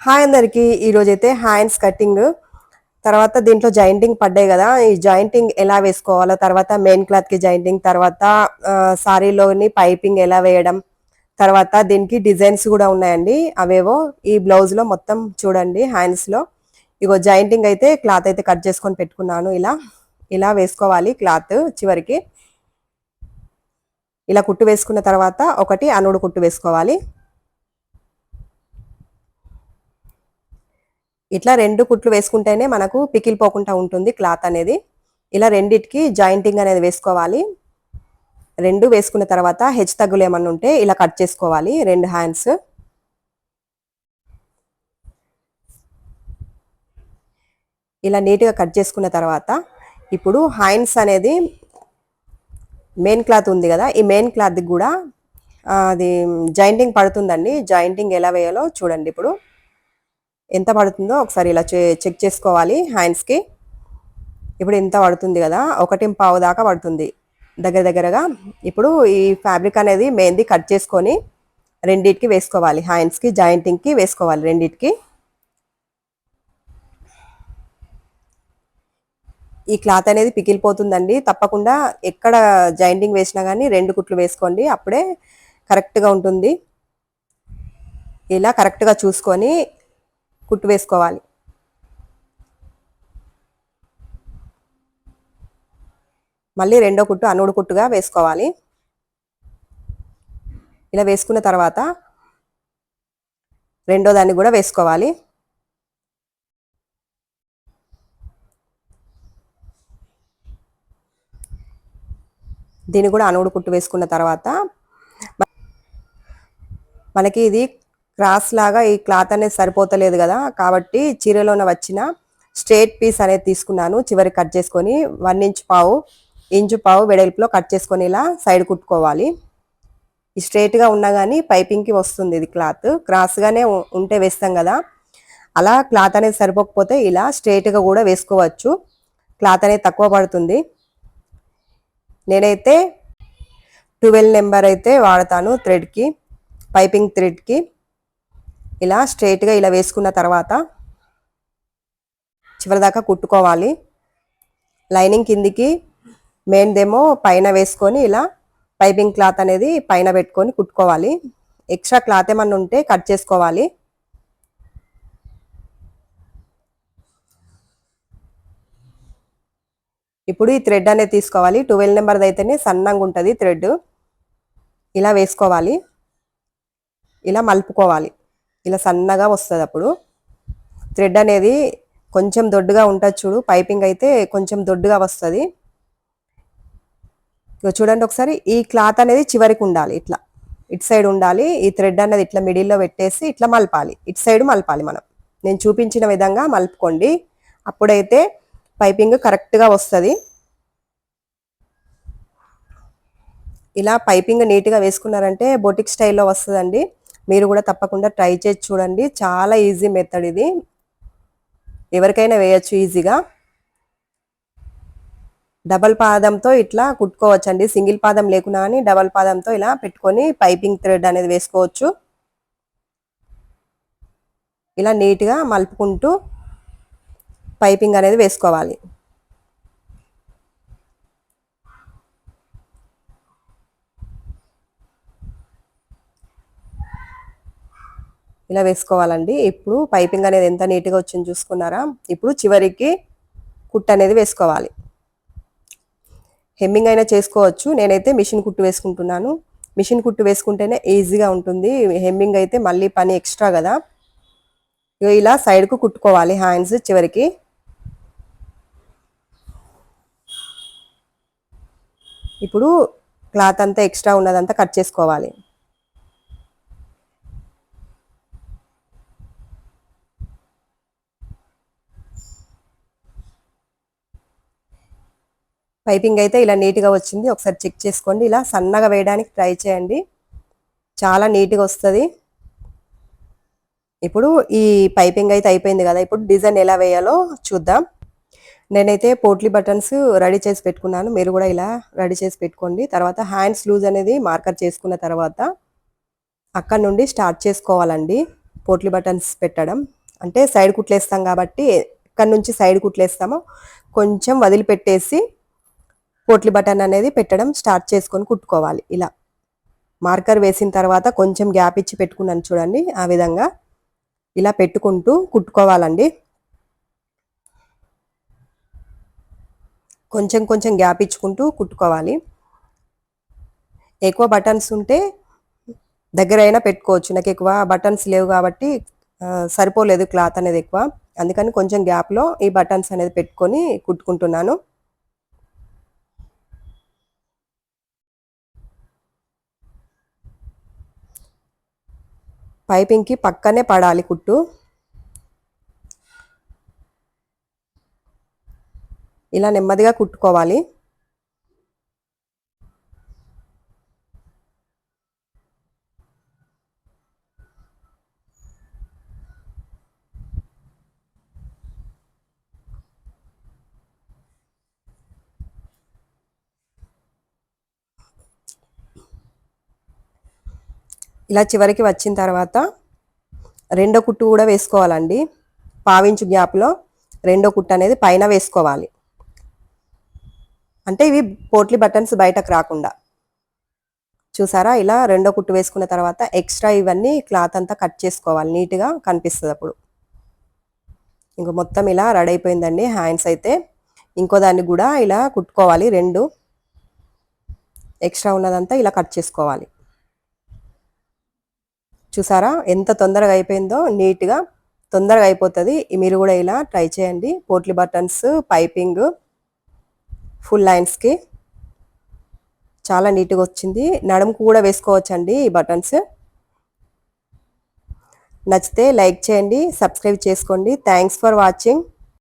Hi అందరికి ఈరోజైతే hands cutting తర్వాత దీంట్లో జాయింటింగ్ పడ్డాయి కదా. ఈ జాయింటింగ్ ఎలా వేసుకోవాలో, తర్వాత మెయిన్ క్లాత్ కి జాయింటింగ్, తర్వాత సారీలోని పైపింగ్ ఎలా వేయడం, తర్వాత దీనికి డిజైన్స్ కూడా ఉన్నాయండి. అవేవో ఈ బ్లౌజ్ లో మొత్తం చూడండి. హ్యాండ్స్ లో ఇగో జాయింటింగ్ అయితే క్లాత్ అయితే కట్ చేసుకొని పెట్టుకున్నాను. ఇలా ఇలా వేసుకోవాలి. క్లాత్ చివరికి ఇలా కుట్టు వేసుకున్న తర్వాత ఒకటి అనుడు కుట్టు వేసుకోవాలి. ఇట్లా రెండు కుట్లు వేసుకుంటేనే మనకు పికిలిపోకుండా ఉంటుంది క్లాత్ అనేది. ఇలా రెండిటికి జాయింటింగ్ అనేది వేసుకోవాలి. రెండు వేసుకున్న తర్వాత హెచ్ తగ్గులు ఏమన్నా ఉంటే ఇలా కట్ చేసుకోవాలి. రెండు హ్యాండ్స్ ఇలా నీట్గా కట్ చేసుకున్న తర్వాత ఇప్పుడు హ్యాండ్స్ అనేది మెయిన్ క్లాత్ ఉంది కదా, ఈ మెయిన్ క్లాత్కి కూడా అది జాయింటింగ్ పడుతుందండి. జాయింటింగ్ ఎలా వేయాలో చూడండి. ఇప్పుడు ఎంత పడుతుందో ఒకసారి ఇలా చెక్ చేసుకోవాలి. హ్యాండ్స్కి ఇప్పుడు ఎంత పడుతుంది కదా, 1.5 దాకా పడుతుంది దగ్గర దగ్గరగా. ఇప్పుడు ఈ ఫ్యాబ్రిక్ అనేది మెయిన్ది కట్ చేసుకొని రెండిటికి వేసుకోవాలి. హ్యాండ్స్కి జాయింటింగ్కి వేసుకోవాలి రెండిటికి. ఈ క్లాత్ అనేది పికిలిపోతుందండి. తప్పకుండా ఎక్కడ జాయింటింగ్ వేసినా కానీ రెండు కుట్లు వేసుకోండి, అప్పుడే కరెక్ట్గా ఉంటుంది. ఇలా కరెక్ట్గా చూసుకొని కుట్టు వేసుకోవాలి. మళ్ళీ రెండో కుట్టు అనుడు కుట్టుగా వేసుకోవాలి. ఇలా వేసుకున్న తర్వాత రెండో దాన్ని కూడా వేసుకోవాలి. దీన్ని కూడా అనుడు కుట్టు వేసుకున్న తర్వాత మనకి ఇది క్రాస్ లాగా ఈ క్లాత్ అనేది సరిపోతలేదు కదా, కాబట్టి చీరలోన వచ్చిన స్ట్రేట్ పీస్ అనేది తీసుకున్నాను. చివరికి కట్ చేసుకొని 1.5 ఇంచు వెడల్పులో కట్ చేసుకొని ఇలా సైడ్ కుట్టుకోవాలి. ఈ స్ట్రేట్గా ఉన్నా కానీ పైపింగ్కి వస్తుంది. ఇది క్లాత్ క్రాస్గానే ఉంటే వేస్తాం కదా, అలా క్లాత్ అనేది సరిపోకపోతే ఇలా స్ట్రేట్గా కూడా వేసుకోవచ్చు. క్లాత్ అనేది తక్కువ పడుతుంది. నేనైతే 12 నెంబర్ అయితే వాడతాను థ్రెడ్కి, పైపింగ్ థ్రెడ్కి. ఇలా స్ట్రైట్గా ఇలా వేసుకున్న తర్వాత చివరిదాకా కుట్టుకోవాలి. లైనింగ్ కిందికి మెయిన్దేమో పైన వేసుకొని ఇలా పైపింగ్ క్లాత్ అనేది పైన పెట్టుకొని కుట్టుకోవాలి. ఎక్స్ట్రా క్లాత్ ఏమన్నా ఉంటే కట్ చేసుకోవాలి. ఇప్పుడు ఈ థ్రెడ్ అనేది తీసుకోవాలి. 12 నెంబర్ది అయితేనే సన్నంగా ఉంటుంది థ్రెడ్. ఇలా వేసుకోవాలి, ఇలా మలుపుకోవాలి. ఇలా సన్నగా వస్తుంది. అప్పుడు థ్రెడ్ అనేది కొంచెం దొడ్డుగా ఉంటుంది చూడు, పైపింగ్ అయితే కొంచెం దొడ్డుగా వస్తుంది. చూడండి ఒకసారి, ఈ క్లాత్ అనేది చివరికి ఉండాలి, ఇట్లా ఇటు సైడ్ ఉండాలి. ఈ థ్రెడ్ అనేది ఇట్లా మిడిల్లో పెట్టేసి ఇట్లా మలపాలి, ఇటు సైడ్ మలపాలి. మనం నేను చూపించిన విధంగా మలుపుకోండి, అప్పుడైతే పైపింగ్ కరెక్ట్గా వస్తుంది. ఇలా పైపింగ్ నీట్గా వేసుకున్నారంటే బొటిక్ స్టైల్లో వస్తుందండి. మీరు కూడా తప్పకుండా ట్రై చేసి చూడండి. చాలా ఈజీ మెథడ్ ఇది, ఎవరికైనా వేయచ్చు ఈజీగా. డబల్ పాదంతో ఇట్లా కుట్టుకోవచ్చండి. సింగిల్ పాదం లేకున్నా కానీ డబల్ పాదంతో ఇలా పెట్టుకొని పైపింగ్ థ్రెడ్ అనేది వేసుకోవచ్చు. ఇలా నీట్గా మలుపుకుంటూ పైపింగ్ అనేది వేసుకోవాలి. ఇలా వేసుకోవాలండి. ఇప్పుడు పైపింగ్ అనేది ఎంత నీట్గా వచ్చింది చూసుకున్నారా. ఇప్పుడు చివరికి కుట్టు అనేది వేసుకోవాలి. హెమ్మింగ్ అయినా చేసుకోవచ్చు, నేనైతే మిషన్ కుట్టు వేసుకుంటున్నాను. మిషన్ కుట్టు వేసుకుంటేనే ఈజీగా ఉంటుంది. హెమ్మింగ్ అయితే మళ్ళీ పని ఎక్స్ట్రా కదా. ఇలా సైడ్కు కుట్టుకోవాలి హ్యాండ్స్ చివరికి. ఇప్పుడు క్లాత్ అంతా ఎక్స్ట్రా ఉన్నదంతా కట్ చేసుకోవాలి. పైపింగ్ అయితే ఇలా నీట్గా వచ్చింది, ఒకసారి చెక్ చేసుకోండి. ఇలా సన్నగా వేయడానికి ట్రై చేయండి, చాలా నీట్గా వస్తుంది. ఇప్పుడు ఈ పైపింగ్ అయితే అయిపోయింది కదా, ఇప్పుడు డిజైన్ ఎలా వేయాలో చూద్దాం. నేనైతే పోట్లీ బటన్స్ రెడీ చేసి పెట్టుకున్నాను, మీరు కూడా ఇలా రెడీ చేసి పెట్టుకోండి. తర్వాత హ్యాండ్స్ లూజ్ అనేది మార్కర్ చేసుకున్న తర్వాత అక్కడ నుండి స్టార్ట్ చేసుకోవాలండి పోట్లీ బటన్స్ పెట్టడం. అంటే సైడ్ కుట్లేస్తాం కాబట్టి ఎక్కడి నుంచి సైడ్ కుట్లేస్తామో కొంచెం వదిలిపెట్టేసి పోట్లీ బటన్ అనేది పెట్టడం స్టార్ట్ చేసుకొని కుట్టుకోవాలి. ఇలా మార్కర్ వేసిన తర్వాత కొంచెం గ్యాప్ ఇచ్చి పెట్టుకున్నాను చూడండి, ఆ విధంగా ఇలా పెట్టుకుంటూ కుట్టుకోవాలండి. కొంచెం కొంచెం గ్యాప్ ఇచ్చుకుంటూ కుట్టుకోవాలి. ఎక్కువ బటన్స్ ఉంటే దగ్గరైనా పెట్టుకోవచ్చు. నాకు ఎక్కువ బటన్స్ లేవు కాబట్టి సరిపోలేదు క్లాత్ అనేది ఎక్కువ, అందుకని కొంచెం గ్యాప్లో ఈ బటన్స్ అనేది పెట్టుకొని కుట్టుకుంటున్నాను. పైపింగ్కి పక్కనే పడాలి కుట్టు. ఇలా నెమ్మదిగా కుట్టుకోవాలి. ఇలా చివరికి వచ్చిన తర్వాత రెండో కుట్టు కూడా వేసుకోవాలండి. పావించు గ్యాప్లో రెండో కుట్టు అనేది పైన వేసుకోవాలి. అంటే ఇవి పోట్లీ బటన్స్ బయటకు రాకుండా. చూసారా, ఇలా రెండో కుట్టు వేసుకున్న తర్వాత ఎక్స్ట్రా ఇవన్నీ క్లాత్ అంతా కట్ చేసుకోవాలి, నీట్గా కనిపిస్తుంది అప్పుడు. ఇంక మొత్తం ఇలా రెడీ అయిపోయిందండి హ్యాండ్స్ అయితే. ఇంకో దాన్ని కూడా ఇలా కుట్టుకోవాలి. రెండు ఎక్స్ట్రా ఉన్నదంతా ఇలా కట్ చేసుకోవాలి. చూసారా ఎంత తొందరగా అయిపోయిందో, నీట్గా తొందరగా అయిపోతుంది. మీరు కూడా ఇలా ట్రై చేయండి. పోట్లీ బటన్స్ పైపింగ్ ఫుల్ లైన్స్కి చాలా నీట్గా వచ్చింది. నడుముకు కూడా వేసుకోవచ్చండి ఈ బటన్స్. నచ్చితే లైక్ చేయండి, సబ్స్క్రైబ్ చేసుకోండి. Thanks for watching.